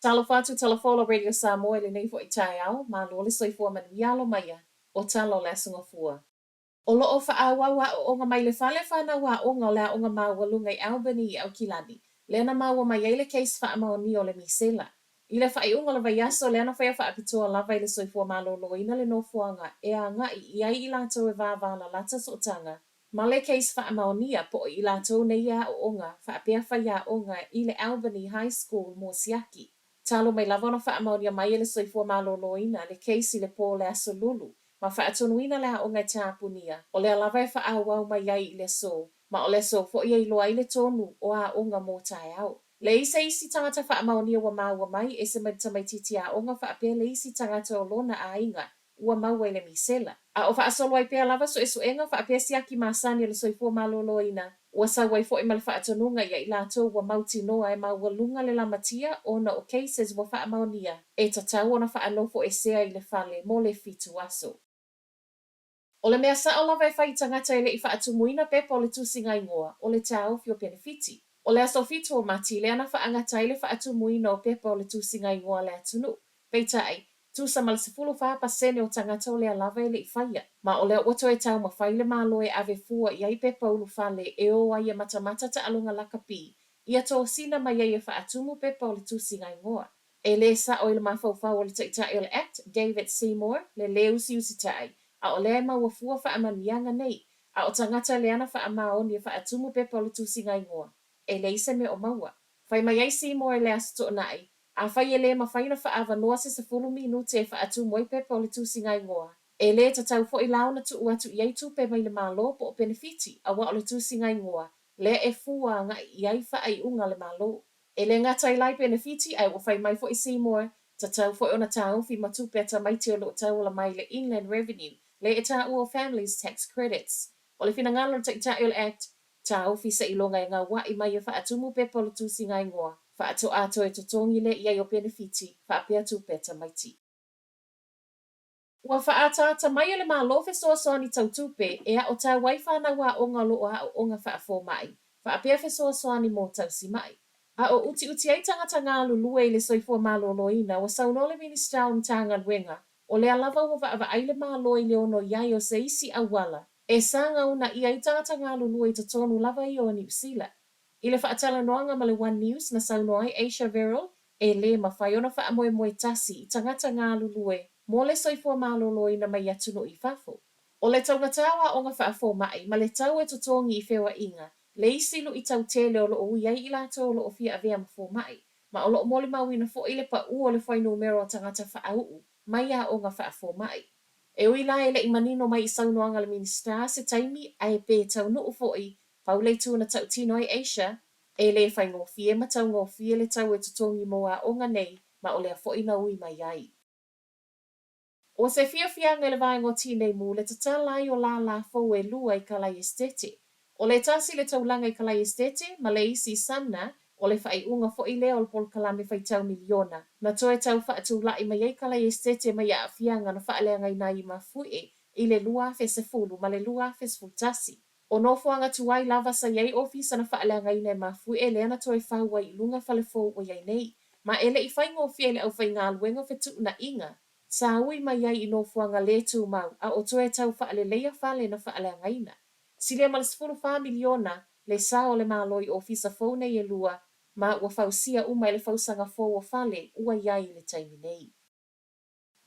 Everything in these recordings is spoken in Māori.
Talofatu Telefola Radio Samoa le nei fo i tai au, ma lo le soifua manuialo maia, o talo le asungafua. O loo whaawawa o onga mai le whale whanau onga o lea onga mawalunga i Albany i Aukilani. Lena mawa mai eile case whaamaoni o le misela. I le whai unga le vaiaso lena whaia whaapitoa lava i le soifua maloloina le nofuanga e a ngai i ai i lato e vāvala lata sotanga. Ma le case whaamaonia po i lato nei a o onga whaapea whaia onga i le Albany High School mo Siaki. Talo mai lava na whaamaonia mai e le soifua maloloina le case i le po le aso lulu. Ma whaatonuina lea o ngai tāpunia, o lea lawa e whaawau mai ai i le so, ma o le so fo i loa i le tonu o a onga mō tai au. Le isa isi tangata whaamaunia wa maua mai e se mai titi a onga whaapea le isi tangata o lona a inga ua maua i le misela. A o whaasolo ai pea lava so e so enga whaapea siaki maasani le soifua maloloina, ua sawai fo i male whaatonunga ia i lato ua mauti noa e maua lunga le lamatia o na o cases wa whaamaunia e tatau o na whaanofo e sea i le fale mo le fitu aso. O le mea sa o lava e whai tangata e le i whaatumuina pepa o le tusinga ingoa o le tau fio benefiti. O le aso fitu o mati le ana whaangata i le whaatumuina o pepa o le tusinga ingoa le atunu. Peitai, tu sa malsifulu pasene o tangata o le lava e le i whaia. Ma o le oto e tau ma whai le malo e ave fua i ai pepa ulu whale e o ai e matamata ta alunga lakapi. Ia tō sina mai ai e whaatumu pepa o le tusinga ingoa. E le sa o le mawhauwhau o le taitai o le Act, David Seymour, le leu siusitai. A o lea mawafua whaamanianga nei, a o tangata leana whaamaoni e whaatumu pepa o le tusinga ingoa. E leisa me o maua. Whai mai ai Seymour e le asto nai, a whai e le mawhaina whaava noa se 10 minute e whaatumu e pepa o le tusinga ingoa. E le tatau fo i launa tu uatu i aitu pe mai le malo po o benefiti a wa o le tusinga ingoa. Le e fua nga i ai whaai unga le malo. E le ngata i lai benefiti ai o whai mai fo i Seymour, tatau fo i ona tau fi matu peta mai te o lo tau la mai le inland revenue. Le e tā ua families tax credits. O le whina ngalo te ta il act, tā ufi sa ilonga e ngā wa i mai e whaatumu pepa o le tusinga ingoa. Whaato ato e totongi le i ai o benefiti, whaapea tu peta maiti. Ua whaatata mai e le mā lofe soasoani tau tupe, e a o tā waifana wa onga lo a o onga whaafo mai. Whaapea fe soasoani mō tau si mai. A o uti ai tangata ngā lulue i le soifua maloloina, wa saunole minister o mtanga wenga. O le alava ua wa aile malo i le ono iai o se isi awala. E sanga una i ai tangata ngā lulua i tonu lava i o New Zealand. I le whaatala noanga ma le One News na saunoai Asia Verrill, e le mawhaiona whaamoe moe tasi i tangata ngā lulue, mo le soifua malolo i na mai atunu i fafo. O le taungatawa o ngā whaafo mai, ma le tau e totongi i whewa inga, le isilu i tau tele o lo o iai i lato o lo o fia avea mafo mai, ma o lo o mole mawina fo i le pa ua le whai numero o tangata whaau. Mai a o ngā whaafo mai. E ui la e le i manino mai i saunoanga le minister se taimi a e pē tau nuu fo'i pau le tūna tau tino i Asia e le whai ngō fie ma tau ngō fie le tau e tutongi moa o ngā nei ma o lea fo'i na ui mai ai. O se fia ngai le vai ngō tīnei mū le tata lai o la fau e lua i kalai estete. O le tasi le taulanga i kalai estete ma le isi sana o le whai unga fo i lea o le pol kalame whai tau miliona. Na toe tau whaatu la i mai ei kalai estete mai a whianga na whaalea ngai nai ma fue i le lua fe se fulu ma le lua fe se fultasi. O no fuanga tuai lava sa iei ofisa na whaalea ngai nei ma fue lea na toe whaua i lunga whale fo o iei nei. Ma ele i whai ngō fie le au whai ngā luenga fe tu na inga. Sa ui mai iei i no fuanga le tu mau a o toe tau whaale leia whale na whaalea ngai na. Sile ma le 10 miliona le sa o le maloi ofisa fo nei e lua ma ua fausia uma le fausanga fo o fale ua iai le taimi nei.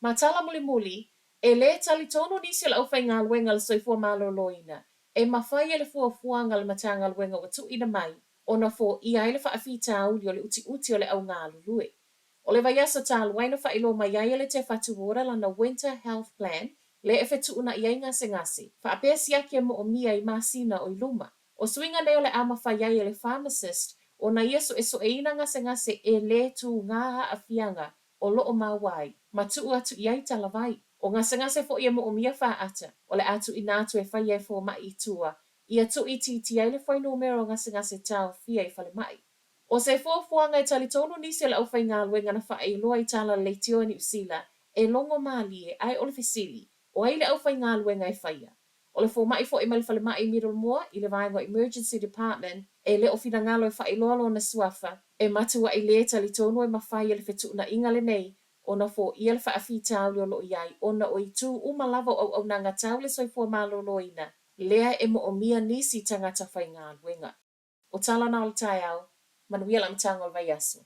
Ma tala muli, e le tali tonu nisi la aufai ngā luenga le soifua maloloina, e mawhai e le fuafuanga le matanga luenga o tu ina mai, o na fo ia ele whaafita auli o le uti o le au ngā lulue. O le vaiasa tā luaina whailo mai ai le te whatuora la na Winter Health Plan, le e whetu una iai ngase. Whaapea siakia mo o mia i masina o iluma. O swinga leo le ama whai ai le pharmacist, o na ia so e ina ngase e le tu ngā a fianga o loo mawai, ma tuu atu i ai talavai. O ngase fo ia mo o mia wha ata, o le atu i nātu e whai e fo mai i tua, i atu i titi ai le whai numero ngase tau fia i whale mai. O se fuafuanga e tali tonu nisi la aufai ngā luenga na wha e loa i tala le tio New Zealand, e longo mali e ai o le fisili, o ai le aufai ngā luenga e whaia. O le fo mai fo i mali whale mai middle moa, i le vaenga Emergency Department, E le o fina ngalo e whailolo na suafa, e matua i le tali tonu e mawhai le fetu na inga le nei, ona fo ia le whaafi tau le olo iai, ona o i tū umalava au nanga tau le soifua malolo ina, lea e mo o mia nisi tangata whai ngā luenga. O tala na o le tai au, manuia la mtango vai asu.